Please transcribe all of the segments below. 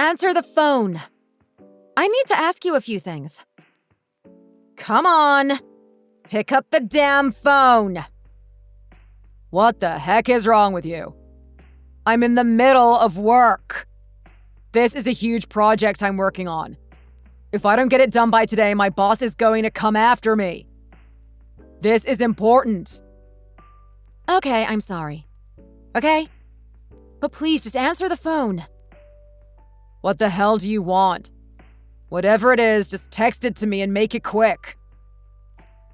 answer the phone. I need to ask you a few things. Come on. Pick up the damn phone. What the heck is wrong with you? I'm in the middle of work. This is a huge project I'm working on. If I don't get it done by today, my boss is going to come after me. This is important. Okay, I'm sorry. Okay? But please just answer the phone. What the hell do you want? Whatever it is, just text it to me and make it quick.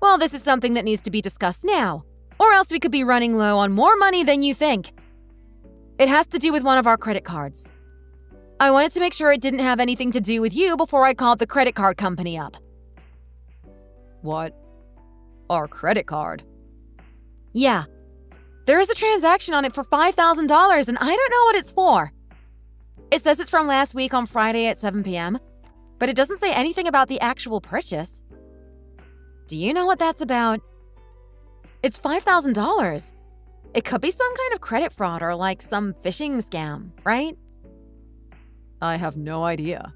Well, this is something that needs to be discussed now, or else we could be running low on more money than you think. It has to do with one of our credit cards. I wanted to make sure it didn't have anything to do with you before I called the credit card company up. What? Our credit card? Yeah. There is a transaction on it for $5,000 and I don't know what it's for. It says it's from last week on Friday at 7 p.m., but it doesn't say anything about the actual purchase. Do you know what that's about? It's $5,000. It could be some kind of credit fraud or like some phishing scam, right? I have no idea.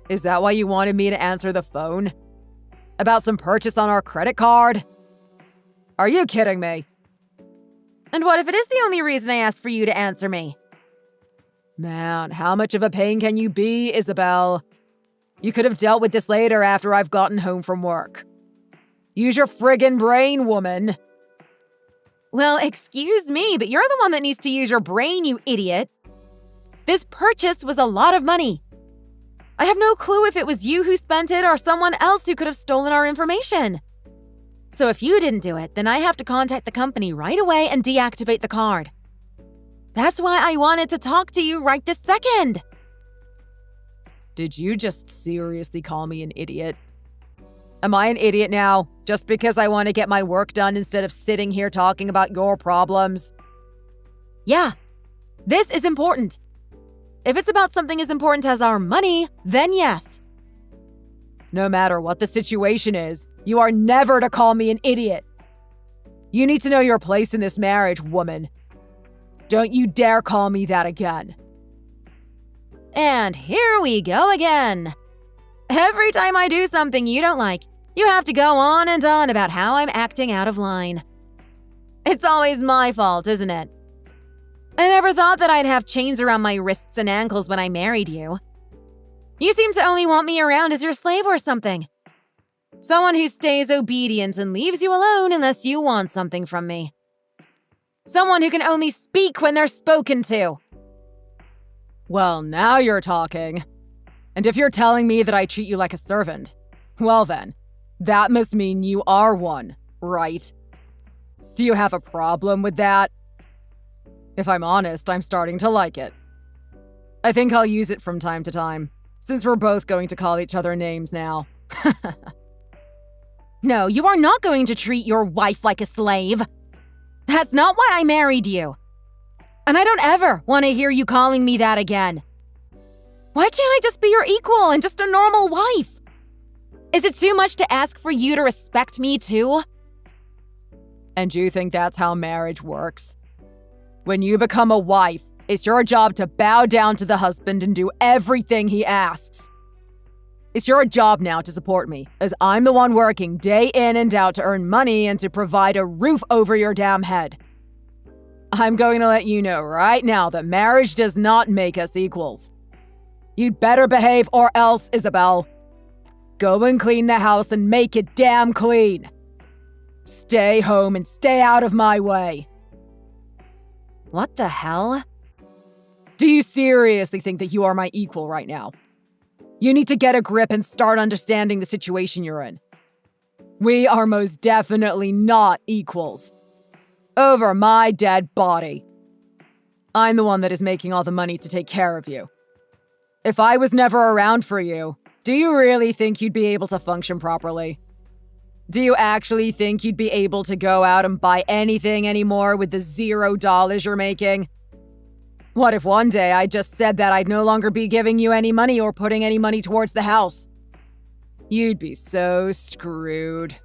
Is that why you wanted me to answer the phone? About some purchase on our credit card? Are you kidding me? And what if it is the only reason I asked for you to answer me? Man, how much of a pain can you be, Isabel? You could have dealt with this later after I've gotten home from work. Use your friggin' brain, woman. Well, excuse me, but you're the one that needs to use your brain, you idiot. This purchase was a lot of money. I have no clue if it was you who spent it or someone else who could have stolen our information. So if you didn't do it, then I have to contact the company right away and deactivate the card. That's why I wanted to talk to you right this second. Did you just seriously call me an idiot? Am I an idiot now, just because I want to get my work done instead of sitting here talking about your problems? Yeah, this is important. If it's about something as important as our money, then yes. No matter what the situation is, you are never to call me an idiot. You need to know your place in this marriage, woman. Don't you dare call me that again. And here we go again. Every time I do something you don't like, you have to go on and on about how I'm acting out of line. It's always my fault, isn't it? I never thought that I'd have chains around my wrists and ankles when I married you. You seem to only want me around as your slave or something. Someone who stays obedient and leaves you alone unless you want something from me. Someone who can only speak when they're spoken to. Well, now you're talking. And if you're telling me that I treat you like a servant, well then, that must mean you are one, right? Do you have a problem with that? If I'm honest, I'm starting to like it. I think I'll use it from time to time, since we're both going to call each other names now. No, you are not going to treat your wife like a slave. That's not why I married you. And I don't ever want to hear you calling me that again. Why can't I just be your equal and just a normal wife? Is it too much to ask for you to respect me too? And you think that's how marriage works? When you become a wife, it's your job to bow down to the husband and do everything he asks. It's your job now to support me, as I'm the one working day in and out to earn money and to provide a roof over your damn head. I'm going to let you know right now that marriage does not make us equals. You'd better behave or else, Isabel. Go and clean the house and make it damn clean. Stay home and stay out of my way. What the hell? Do you seriously think that you are my equal right now? You need to get a grip and start understanding the situation you're in. We are most definitely not equals. Over my dead body. I'm the one that is making all the money to take care of you. If I was never around for you, do you really think you'd be able to function properly? Do you actually think you'd be able to go out and buy anything anymore with the $0 you're making? What if one day I just said that I'd no longer be giving you any money or putting any money towards the house? You'd be so screwed.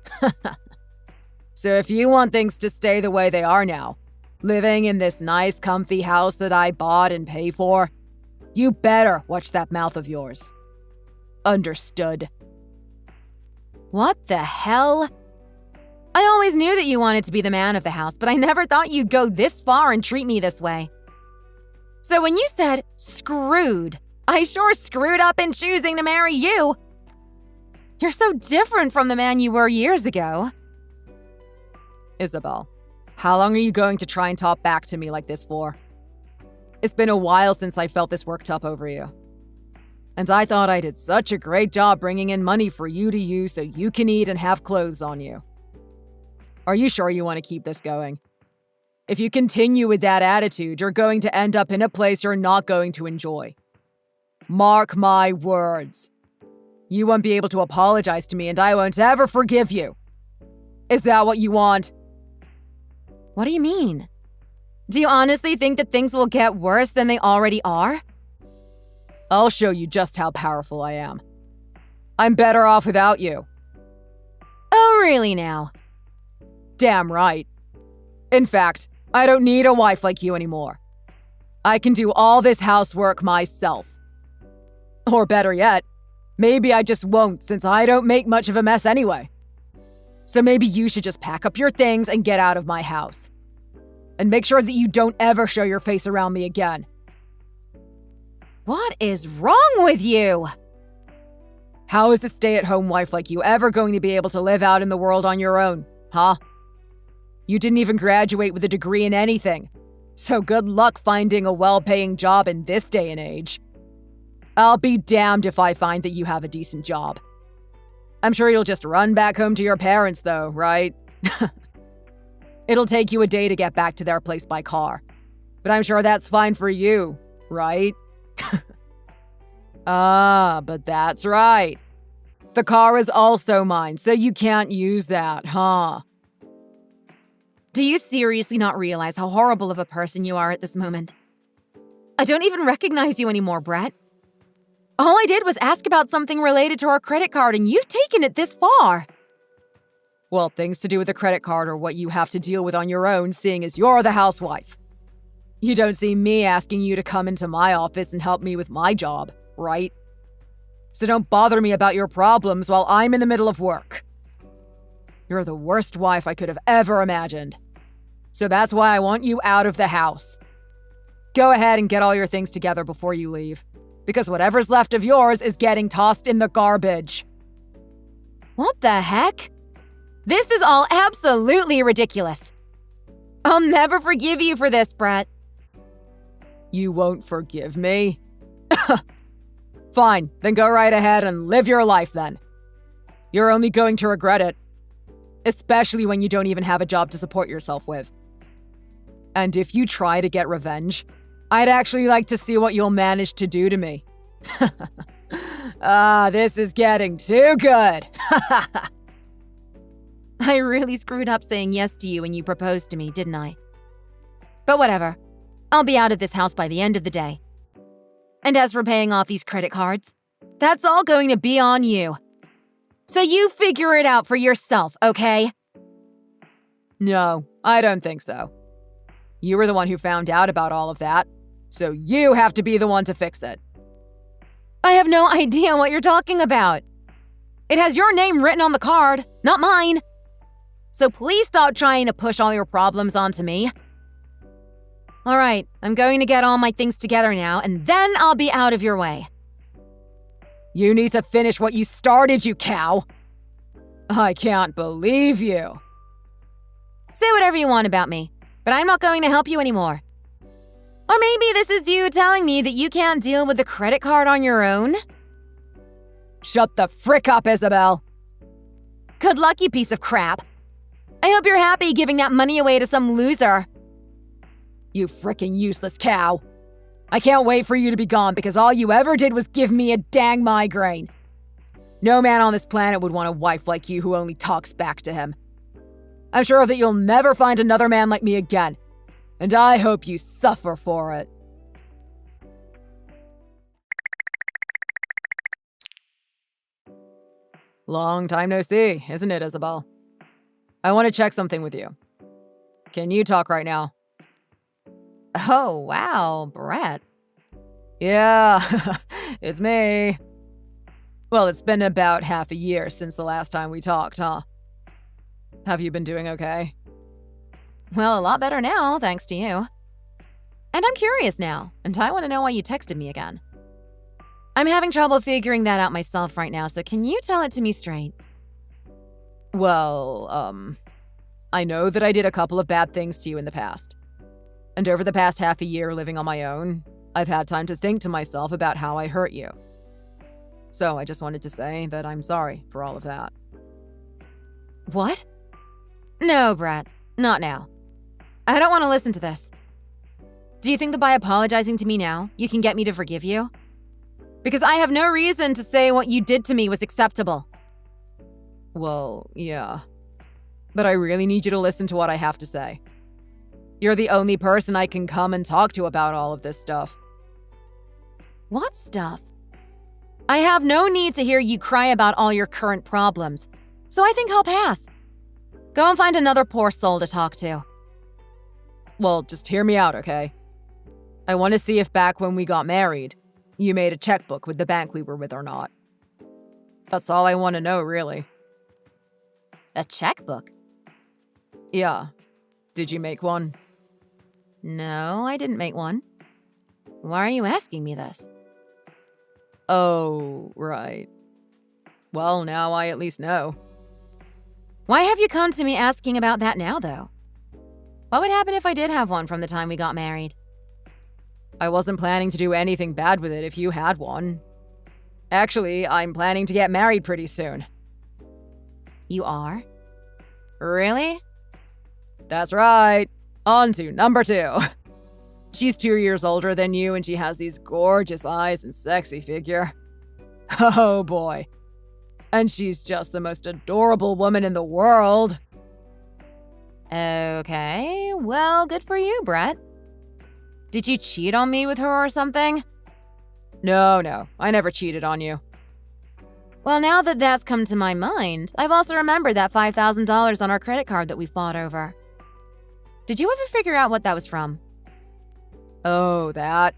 So if you want things to stay the way they are now, living in this nice comfy house that I bought and pay for, You better watch that mouth of yours. Understood. What the hell? I always knew that you wanted to be the man of the house, but I never thought you'd go this far and treat me this way. So when you said screwed, I sure screwed up in choosing to marry you. You're so different from the man you were years ago. Isabel, how long are you going to try and talk back to me like this for? It's been a while since I felt this worked up over you. And I thought I did such a great job bringing in money for you to use so you can eat and have clothes on you. Are you sure you want to keep this going? If you continue with that attitude, you're going to end up in a place you're not going to enjoy. Mark my words. You won't be able to apologize to me and I won't ever forgive you. Is that what you want? What do you mean? Do you honestly think that things will get worse than they already are? I'll show you just how powerful I am. I'm better off without you. Oh, really now? Damn right. In fact, I don't need a wife like you anymore. I can do all this housework myself. Or better yet, maybe I just won't since I don't make much of a mess anyway. So maybe you should just pack up your things and get out of my house. And make sure that you don't ever show your face around me again. What is wrong with you? How is a stay-at-home wife like you ever going to be able to live out in the world on your own, huh? You didn't even graduate with a degree in anything. So good luck finding a well-paying job in this day and age. I'll be damned if I find that you have a decent job. I'm sure you'll just run back home to your parents though, right? It'll take you a day to get back to their place by car. But I'm sure that's fine for you, right? But that's right. The car is also mine, so you can't use that, huh? Do you seriously not realize how horrible of a person you are at this moment? I don't even recognize you anymore, Brett. All I did was ask about something related to our credit card, and you've taken it this far. Well, things to do with the credit card are what you have to deal with on your own, seeing as you're the housewife. You don't see me asking you to come into my office and help me with my job, right? So don't bother me about your problems while I'm in the middle of work. You're the worst wife I could have ever imagined. So that's why I want you out of the house. Go ahead and get all your things together before you leave, because whatever's left of yours is getting tossed in the garbage. What the heck? This is all absolutely ridiculous. I'll never forgive you for this, Brett. You won't forgive me? Fine, then go right ahead and live your life then. You're only going to regret it. Especially when you don't even have a job to support yourself with. And if you try to get revenge, I'd actually like to see what you'll manage to do to me. This is getting too good. I really screwed up saying yes to you when you proposed to me, didn't I? But whatever. I'll be out of this house by the end of the day. And as for paying off these credit cards, that's all going to be on you. So you figure it out for yourself, okay? No, I don't think so. You were the one who found out about all of that, so you have to be the one to fix it. I have no idea what you're talking about. It has your name written on the card, not mine. So please stop trying to push all your problems onto me. All right, I'm going to get all my things together now, and then I'll be out of your way. You need to finish what you started, you cow. I can't believe you. Say whatever you want about me, but I'm not going to help you anymore. Or maybe this is you telling me that you can't deal with the credit card on your own? Shut the frick up, Isabel. Good luck, you piece of crap. I hope you're happy giving that money away to some loser. You frickin' useless cow. I can't wait for you to be gone because all you ever did was give me a dang migraine. No man on this planet would want a wife like you who only talks back to him. I'm sure that you'll never find another man like me again, and I hope you suffer for it. Long time no see, isn't it, Isabel? I want to check something with you. Can you talk right now? Oh, wow, Brett. Yeah, it's me. Well, it's been about half a year since the last time we talked, huh? Have you been doing okay? Well, a lot better now, thanks to you. And I'm curious now, and I want to know why you texted me again. I'm having trouble figuring that out myself right now, so can you tell it to me straight? Well, I know that I did a couple of bad things to you in the past. And over the past half a year living on my own, I've had time to think to myself about how I hurt you. So I just wanted to say that I'm sorry for all of that. What? No, Brett, not now. I don't want to listen to this. Do you think that by apologizing to me now, you can get me to forgive you? Because I have no reason to say what you did to me was acceptable. Well, yeah. But I really need you to listen to what I have to say. You're the only person I can come and talk to about all of this stuff. What stuff? I have no need to hear you cry about all your current problems, so I think I'll pass. Go and find another poor soul to talk to. Well, just hear me out, okay? I want to see if back when we got married, you made a checkbook with the bank we were with or not. That's all I want to know, really. A checkbook? Yeah. Did you make one? No, I didn't make one. Why are you asking me this? Oh, right. Well, now I at least know. Why have you come to me asking about that now, though? What would happen if I did have one from the time we got married? I wasn't planning to do anything bad with it if you had one. Actually, I'm planning to get married pretty soon. You are? Really? That's right. On to number 2. She's 2 years older than you and she has these gorgeous eyes and sexy figure. Oh boy. And she's just the most adorable woman in the world. Okay, well, good for you, Brett. Did you cheat on me with her or something? No, I never cheated on you. Well, now that that's come to my mind, I've also remembered that $5,000 on our credit card that we fought over. Did you ever figure out what that was from? Oh, that?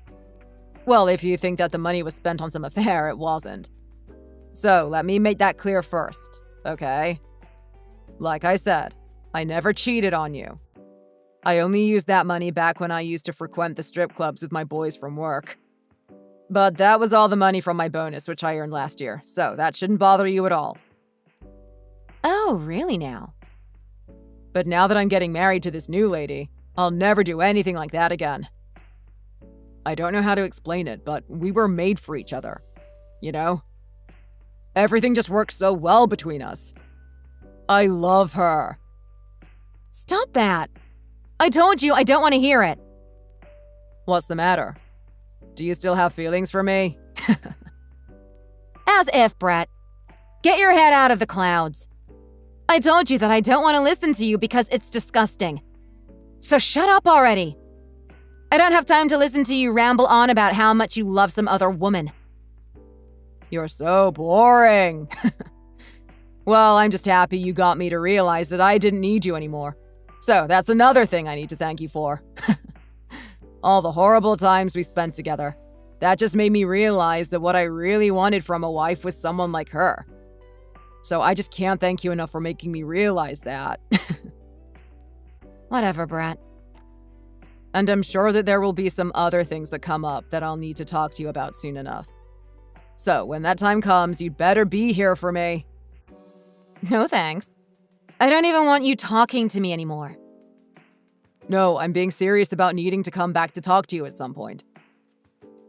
Well, if you think that the money was spent on some affair, it wasn't. So, let me make that clear first, okay? Like I said, I never cheated on you. I only used that money back when I used to frequent the strip clubs with my boys from work. But that was all the money from my bonus, which I earned last year, so that shouldn't bother you at all. Oh, really now? But now that I'm getting married to this new lady, I'll never do anything like that again. I don't know how to explain it, but we were made for each other. You know? Everything just works so well between us. I love her. Stop that. I told you I don't want to hear it. What's the matter? Do you still have feelings for me? As if, Brett. Get your head out of the clouds. I told you that I don't want to listen to you because it's disgusting. So shut up already. I don't have time to listen to you ramble on about how much you love some other woman. You're so boring. Well, I'm just happy you got me to realize that I didn't need you anymore. So that's another thing I need to thank you for. All the horrible times we spent together. That just made me realize that what I really wanted from a wife was someone like her. So I just can't thank you enough for making me realize that. Whatever, Brett. And I'm sure that there will be some other things that come up that I'll need to talk to you about soon enough. So when that time comes, you'd better be here for me. No thanks. I don't even want you talking to me anymore. No, I'm being serious about needing to come back to talk to you at some point.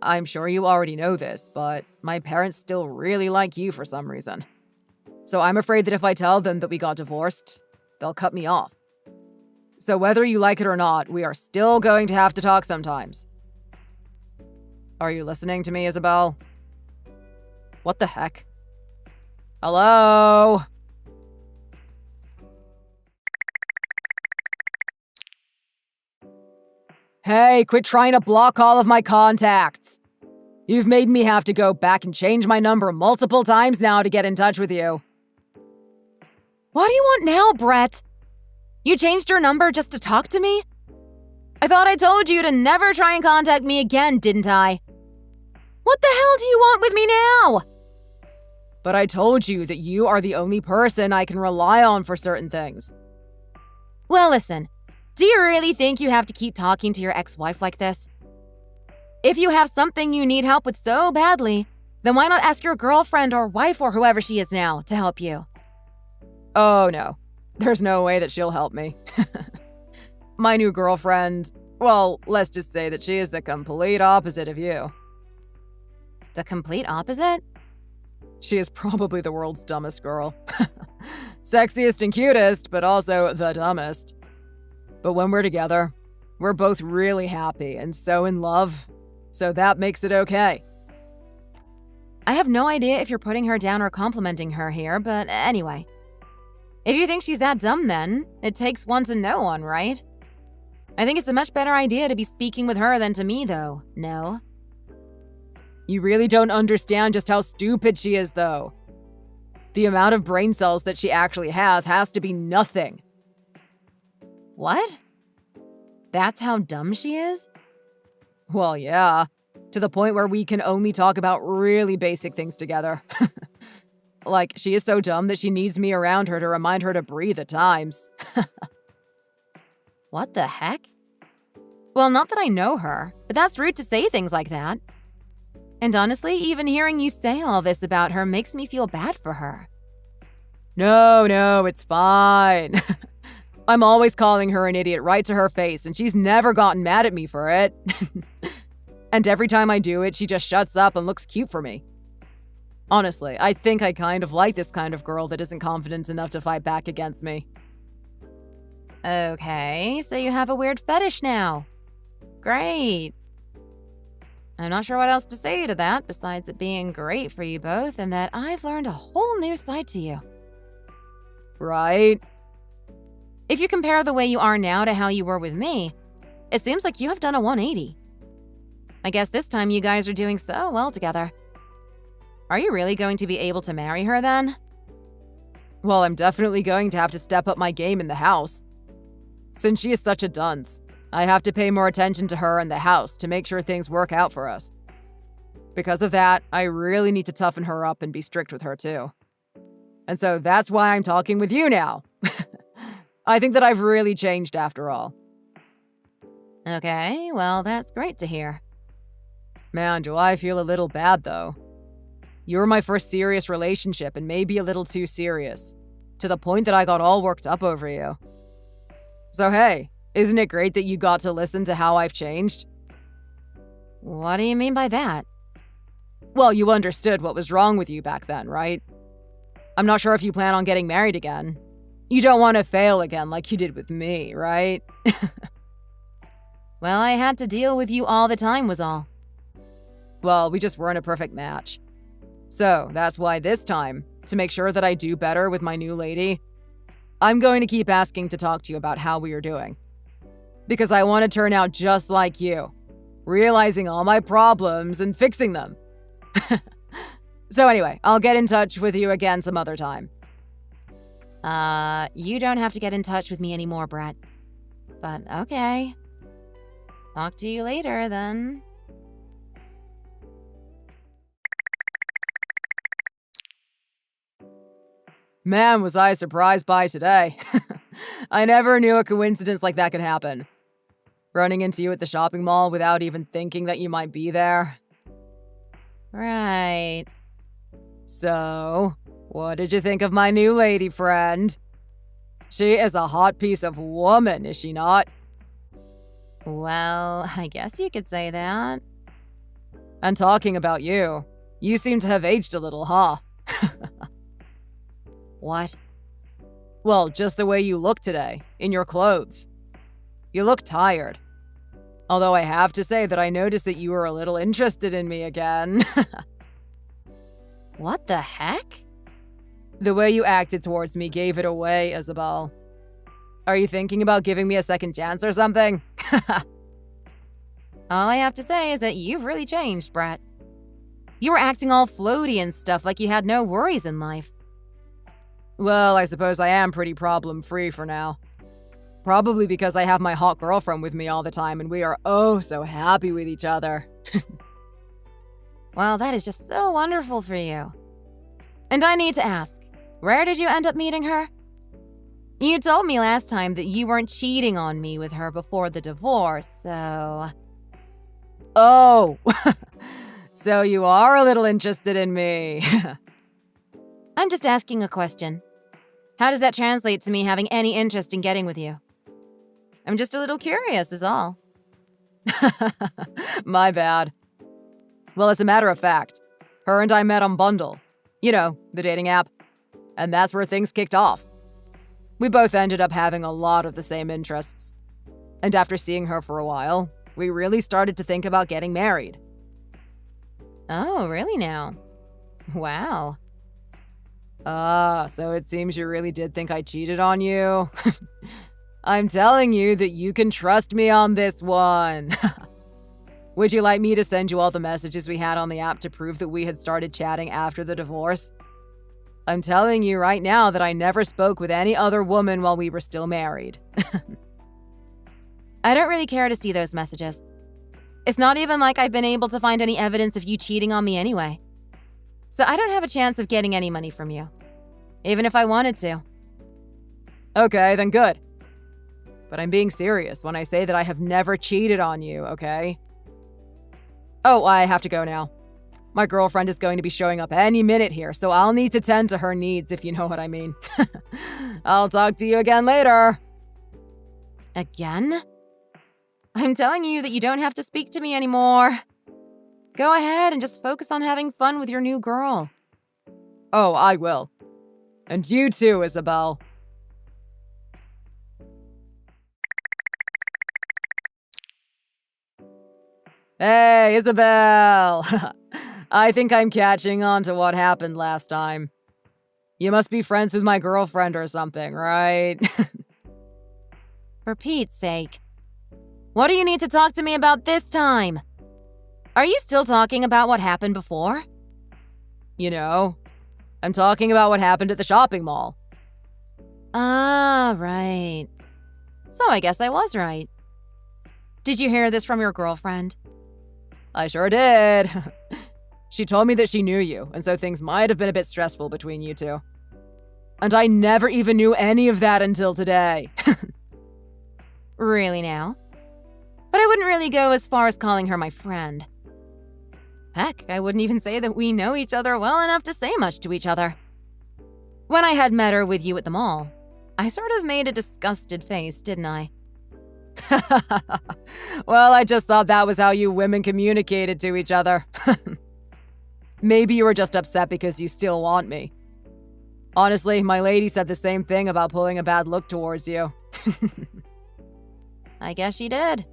I'm sure you already know this, but my parents still really like you for some reason. So I'm afraid that if I tell them that we got divorced, they'll cut me off. So whether you like it or not, we are still going to have to talk sometimes. Are you listening to me, Isabel? What the heck? Hello? Hey, quit trying to block all of my contacts. You've made me have to go back and change my number multiple times now to get in touch with you. What do you want now, Brett? You changed your number just to talk to me? I thought I told you to never try and contact me again, didn't I? What the hell do you want with me now? But I told you that you are the only person I can rely on for certain things. Well, listen, do you really think you have to keep talking to your ex-wife like this? If you have something you need help with so badly, then why not ask your girlfriend or wife or whoever she is now to help you? Oh no, there's no way that she'll help me. My new girlfriend, well, let's just say that she is the complete opposite of you. The complete opposite? She is probably the world's dumbest girl. Sexiest and cutest, but also the dumbest. But when we're together, we're both really happy and so in love, so that makes it okay. I have no idea if you're putting her down or complimenting her here, but anyway. If you think she's that dumb then, it takes one to know one, right? I think it's a much better idea to be speaking with her than to me, though, no? You really don't understand just how stupid she is, though. The amount of brain cells that she actually has to be nothing. What? That's how dumb she is? Well, yeah. To the point where we can only talk about really basic things together. Like, she is so dumb that she needs me around her to remind her to breathe at times. What the heck? Well, not that I know her, but that's rude to say things like that. And honestly, even hearing you say all this about her makes me feel bad for her. No, it's fine. I'm always calling her an idiot right to her face, and she's never gotten mad at me for it. And every time I do it, she just shuts up and looks cute for me. Honestly, I think I kind of like this kind of girl that isn't confident enough to fight back against me. Okay, so you have a weird fetish now. Great. I'm not sure what else to say to that besides it being great for you both and that I've learned a whole new side to you. Right? If you compare the way you are now to how you were with me, it seems like you have done a 180. I guess this time you guys are doing so well together. Are you really going to be able to marry her then? Well, I'm definitely going to have to step up my game in the house. Since she is such a dunce, I have to pay more attention to her and the house to make sure things work out for us. Because of that, I really need to toughen her up and be strict with her too. And so that's why I'm talking with you now. I think that I've really changed after all. Okay, well, that's great to hear. Man, do I feel a little bad though. You were my first serious relationship and maybe a little too serious, to the point that I got all worked up over you. So hey, isn't it great that you got to listen to how I've changed? What do you mean by that? Well, you understood what was wrong with you back then, right? I'm not sure if you plan on getting married again. You don't want to fail again like you did with me, right? Well, I had to deal with you all the time was all. Well, we just weren't a perfect match. So that's why this time, to make sure that I do better with my new lady, I'm going to keep asking to talk to you about how we are doing. Because I want to turn out just like you, realizing all my problems and fixing them. So anyway, I'll get in touch with you again some other time. You don't have to get in touch with me anymore, Brett. But okay. Talk to you later, then. Man, was I surprised by today. I never knew a coincidence like that could happen. Running into you at the shopping mall without even thinking that you might be there. Right. So, what did you think of my new lady friend? She is a hot piece of woman, is she not? Well, I guess you could say that. And talking about you, you seem to have aged a little, huh? What? Well, just the way you look today, in your clothes. You look tired. Although I have to say that I noticed that you were a little interested in me again. What the heck? The way you acted towards me gave it away, Isabel. Are you thinking about giving me a second chance or something? All I have to say is that you've really changed, Brett. You were acting all floaty and stuff like you had no worries in life. Well, I suppose I am pretty problem-free for now. Probably because I have my hot girlfriend with me all the time and we are oh so happy with each other. Well, that is just so wonderful for you. And I need to ask, where did you end up meeting her? You told me last time that you weren't cheating on me with her before the divorce, so... Oh, so you are a little interested in me. I'm just asking a question. How does that translate to me having any interest in getting with you? I'm just a little curious, is all. My bad. Well, as a matter of fact, her and I met on Bundle. You know, the dating app. And that's where things kicked off. We both ended up having a lot of the same interests. And after seeing her for a while, we really started to think about getting married. Oh, really now? Wow. So it seems you really did think I cheated on you? I'm telling you that you can trust me on this one. Would you like me to send you all the messages we had on the app to prove that we had started chatting after the divorce? I'm telling you right now that I never spoke with any other woman while we were still married. I don't really care to see those messages. It's not even like I've been able to find any evidence of you cheating on me anyway. So I don't have a chance of getting any money from you, even if I wanted to. Okay, then good. But I'm being serious when I say that I have never cheated on you, okay? Oh, I have to go now. My girlfriend is going to be showing up any minute here, so I'll need to tend to her needs, if you know what I mean. I'll talk to you again later. Again? I'm telling you that you don't have to speak to me anymore. Go ahead and just focus on having fun with your new girl. Oh, I will. And you too, Isabel. Hey, Isabel! I think I'm catching on to what happened last time. You must be friends with my girlfriend or something, right? For Pete's sake. What do you need to talk to me about this time? Are you still talking about what happened before? You know, I'm talking about what happened at the shopping mall. Ah, right. So I guess I was right. Did you hear this from your girlfriend? I sure did. She told me that she knew you, and so things might have been a bit stressful between you two. And I never even knew any of that until today. Really now? But I wouldn't really go as far as calling her my friend. Heck, I wouldn't even say that we know each other well enough to say much to each other. When I had met her with you at the mall, I sort of made a disgusted face, didn't I? Well, I just thought that was how you women communicated to each other. Maybe you were just upset because you still want me. Honestly, my lady said the same thing about pulling a bad look towards you. I guess she did.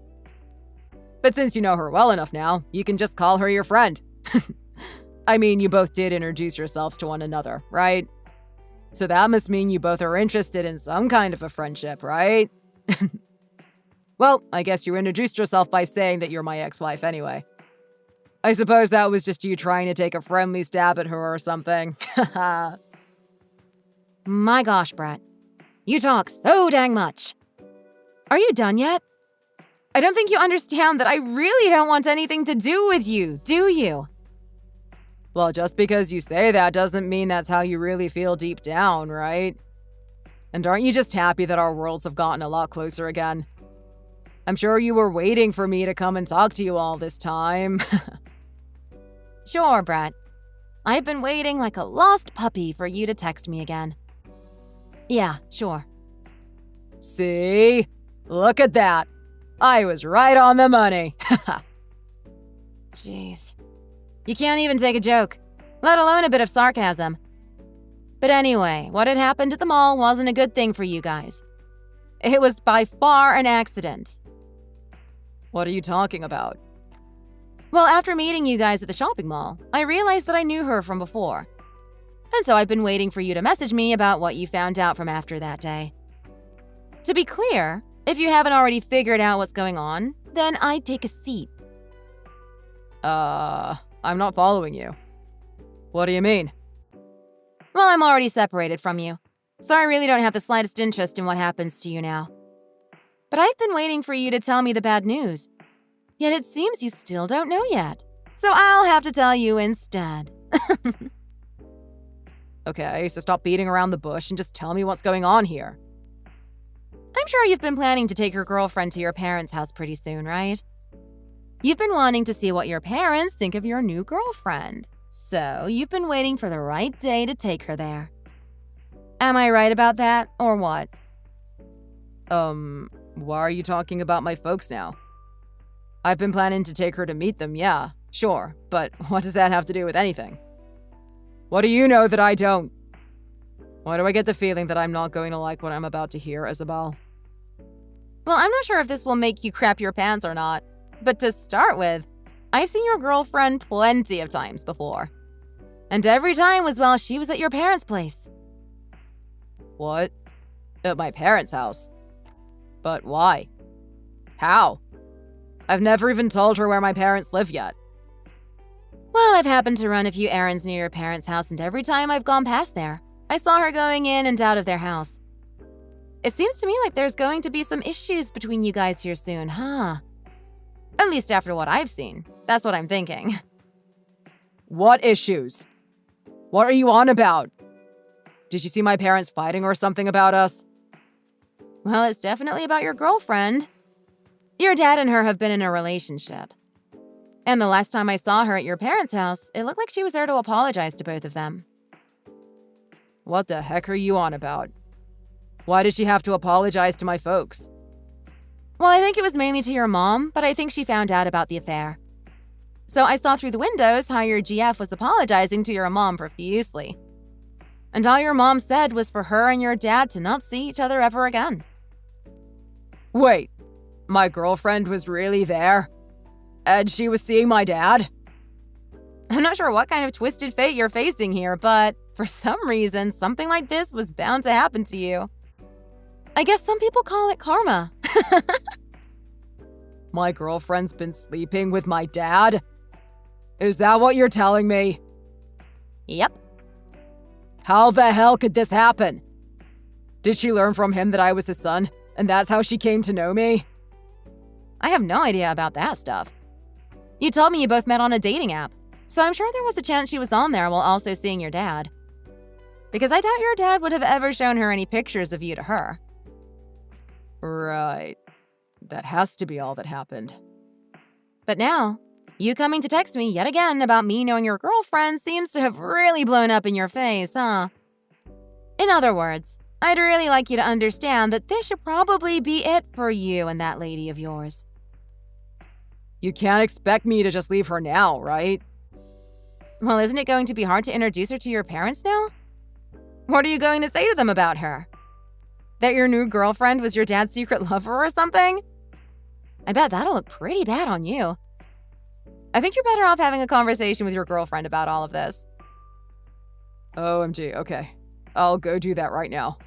But since you know her well enough now, you can just call her your friend. I mean, you both did introduce yourselves to one another, right? So that must mean you both are interested in some kind of a friendship, right? Well, I guess you introduced yourself by saying that you're my ex-wife anyway. I suppose that was just you trying to take a friendly stab at her or something. My gosh, Brett. You talk so dang much. Are you done yet? I don't think you understand that I really don't want anything to do with you, do you? Well, just because you say that doesn't mean that's how you really feel deep down, right? And aren't you just happy that our worlds have gotten a lot closer again? I'm sure you were waiting for me to come and talk to you all this time. Sure, Brett. I've been waiting like a lost puppy for you to text me again. Yeah, sure. See? Look at that. I was right on the money. Jeez. You can't even take a joke, let alone a bit of sarcasm. But anyway, what had happened at the mall wasn't a good thing for you guys. It was by far an accident. What are you talking about? Well, after meeting you guys at the shopping mall, I realized that I knew her from before. And so I've been waiting for you to message me about what you found out from after that day. To be clear, if you haven't already figured out what's going on, then I'd take a seat. I'm not following you. What do you mean? Well, I'm already separated from you, so I really don't have the slightest interest in what happens to you now. But I've been waiting for you to tell me the bad news. Yet it seems you still don't know yet. So I'll have to tell you instead. Okay, so stop beating around the bush and just tell me what's going on here. I'm sure you've been planning to take your girlfriend to your parents' house pretty soon, right? You've been wanting to see what your parents think of your new girlfriend. So you've been waiting for the right day to take her there. Am I right about that, or what? Why are you talking about my folks now? I've been planning to take her to meet them, yeah, sure, but what does that have to do with anything? What do you know that I don't? Why do I get the feeling that I'm not going to like what I'm about to hear, Isabel? Well, I'm not sure if this will make you crap your pants or not, but to start with, I've seen your girlfriend plenty of times before. And every time was while she was at your parents' place. What? At my parents' house? But why? How? I've never even told her where my parents live yet. Well, I've happened to run a few errands near your parents' house, and every time I've gone past there, I saw her going in and out of their house. It seems to me like there's going to be some issues between you guys here soon, huh? At least after what I've seen. That's what I'm thinking. What issues? What are you on about? Did you see my parents fighting or something about us? Well, it's definitely about your girlfriend. Your dad and her have been in a relationship. And the last time I saw her at your parents' house, it looked like she was there to apologize to both of them. What the heck are you on about? Why did she have to apologize to my folks? Well, I think it was mainly to your mom, but I think she found out about the affair. So I saw through the windows how your GF was apologizing to your mom profusely. And all your mom said was for her and your dad to not see each other ever again. Wait, my girlfriend was really there? And she was seeing my dad? I'm not sure what kind of twisted fate you're facing here, but for some reason, something like this was bound to happen to you. I guess some people call it karma. My girlfriend's been sleeping with my dad? Is that what you're telling me? Yep. How the hell could this happen? Did she learn from him that I was his son, and that's how she came to know me? I have no idea about that stuff. You told me you both met on a dating app, so I'm sure there was a chance she was on there while also seeing your dad. Because I doubt your dad would have ever shown her any pictures of you to her. Right. That has to be all that happened. But now, you coming to text me yet again about me knowing your girlfriend seems to have really blown up in your face, huh? In other words, I'd really like you to understand that this should probably be it for you and that lady of yours. You can't expect me to just leave her now, right? Well, isn't it going to be hard to introduce her to your parents now? What are you going to say to them about her? That your new girlfriend was your dad's secret lover or something? I bet that'll look pretty bad on you. I think you're better off having a conversation with your girlfriend about all of this. OMG, okay. I'll go do that right now.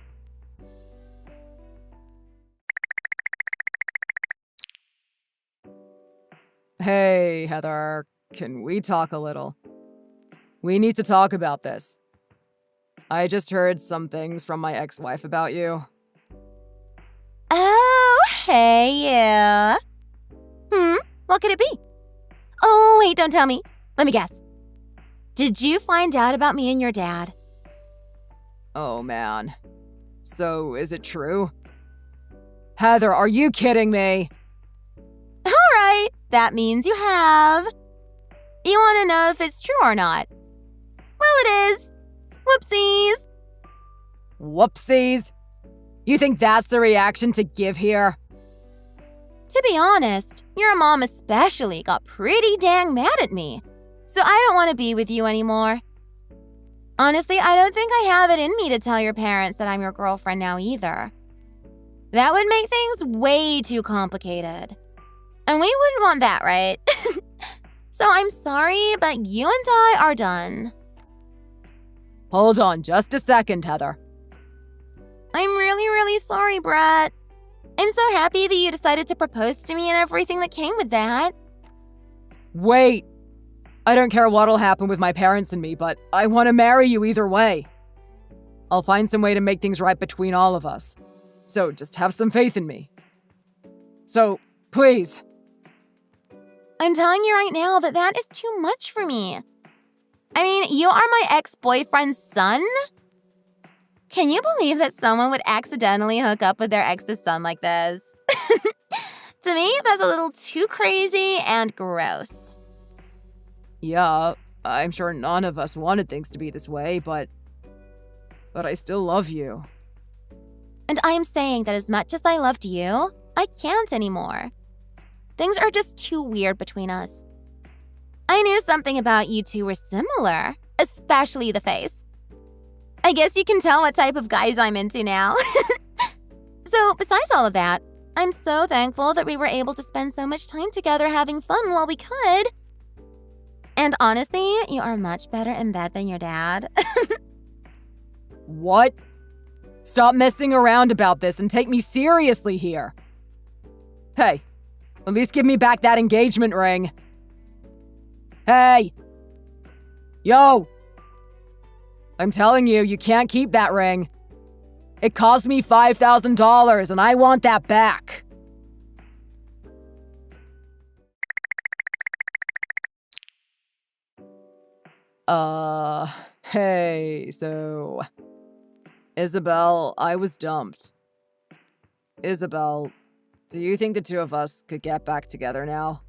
Hey, Heather, can we talk a little? We need to talk about this. I just heard some things from my ex-wife about you. Oh, hey, yeah. What could it be? Oh, wait, don't tell me. Let me guess. Did you find out about me and your dad? Oh, man. So, is it true? Heather, are you kidding me? All right, that means you have. You want to know if it's true or not? Well, it is. Whoopsies. Whoopsies? You think that's the reaction to give here? To be honest, your mom especially got pretty dang mad at me. So I don't want to be with you anymore. Honestly, I don't think I have it in me to tell your parents that I'm your girlfriend now either. That would make things way too complicated. And we wouldn't want that, right? So I'm sorry, but you and I are done. Hold on just a second, Heather. I'm really sorry, Brett. I'm so happy that you decided to propose to me and everything that came with that. Wait. I don't care what'll happen with my parents and me, but I want to marry you either way. I'll find some way to make things right between all of us. So just have some faith in me. So, please. I'm telling you right now that that is too much for me. I mean, you are my ex-boyfriend's son? Can you believe that someone would accidentally hook up with their ex's son like this? To me, that's a little too crazy and gross. Yeah, I'm sure none of us wanted things to be this way, but I still love you. And I'm saying that as much as I loved you, I can't anymore. Things are just too weird between us. I knew something about you two were similar, especially the face. I guess you can tell what type of guys I'm into now. So, besides all of that, I'm so thankful that we were able to spend so much time together having fun while we could. And honestly, you are much better in bed than your dad. What? Stop messing around about this and take me seriously here. Hey, at least give me back that engagement ring. Hey! Yo! I'm telling you, you can't keep that ring. It cost me $5,000 and I want that back. Hey, so... Isabel, I was dumped. Isabel, do you think the two of us could get back together now?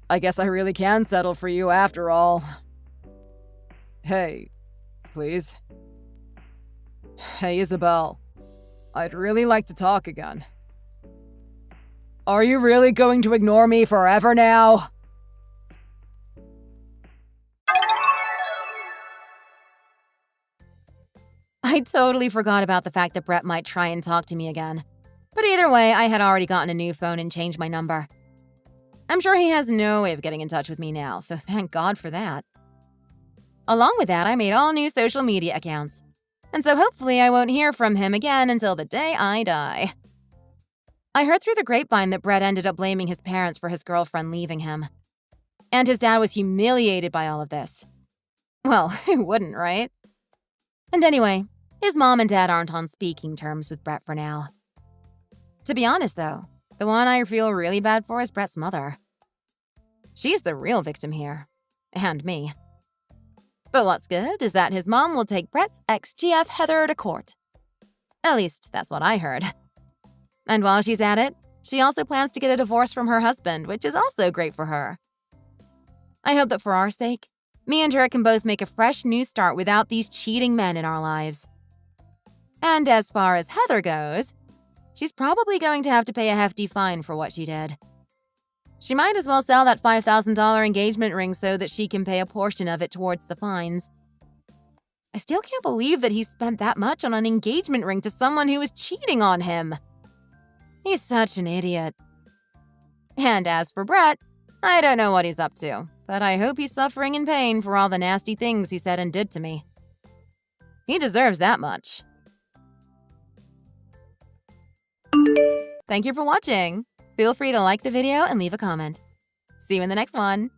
I guess I really can settle for you after all. Hey, please. Hey, Isabel, I'd really like to talk again. Are you really going to ignore me forever now? I totally forgot about the fact that Brett might try and talk to me again. But either way, I had already gotten a new phone and changed my number. I'm sure he has no way of getting in touch with me now, so thank God for that. Along with that, I made all new social media accounts. And so hopefully I won't hear from him again until the day I die. I heard through the grapevine that Brett ended up blaming his parents for his girlfriend leaving him. And his dad was humiliated by all of this. Well, who wouldn't, right? And anyway, his mom and dad aren't on speaking terms with Brett for now. To be honest, though, the one I feel really bad for is Brett's mother. She's the real victim here. And me. But what's good is that his mom will take Brett's ex-GF Heather to court. At least, that's what I heard. And while she's at it, she also plans to get a divorce from her husband, which is also great for her. I hope that for our sake, me and her can both make a fresh new start without these cheating men in our lives. And as far as Heather goes, she's probably going to have to pay a hefty fine for what she did. She might as well sell that $5,000 engagement ring so that she can pay a portion of it towards the fines. I still can't believe that he spent that much on an engagement ring to someone who was cheating on him. He's such an idiot. And as for Brett, I don't know what he's up to, but I hope he's suffering in pain for all the nasty things he said and did to me. He deserves that much. Thank you for watching. Feel free to like the video and leave a comment. See you in the next one.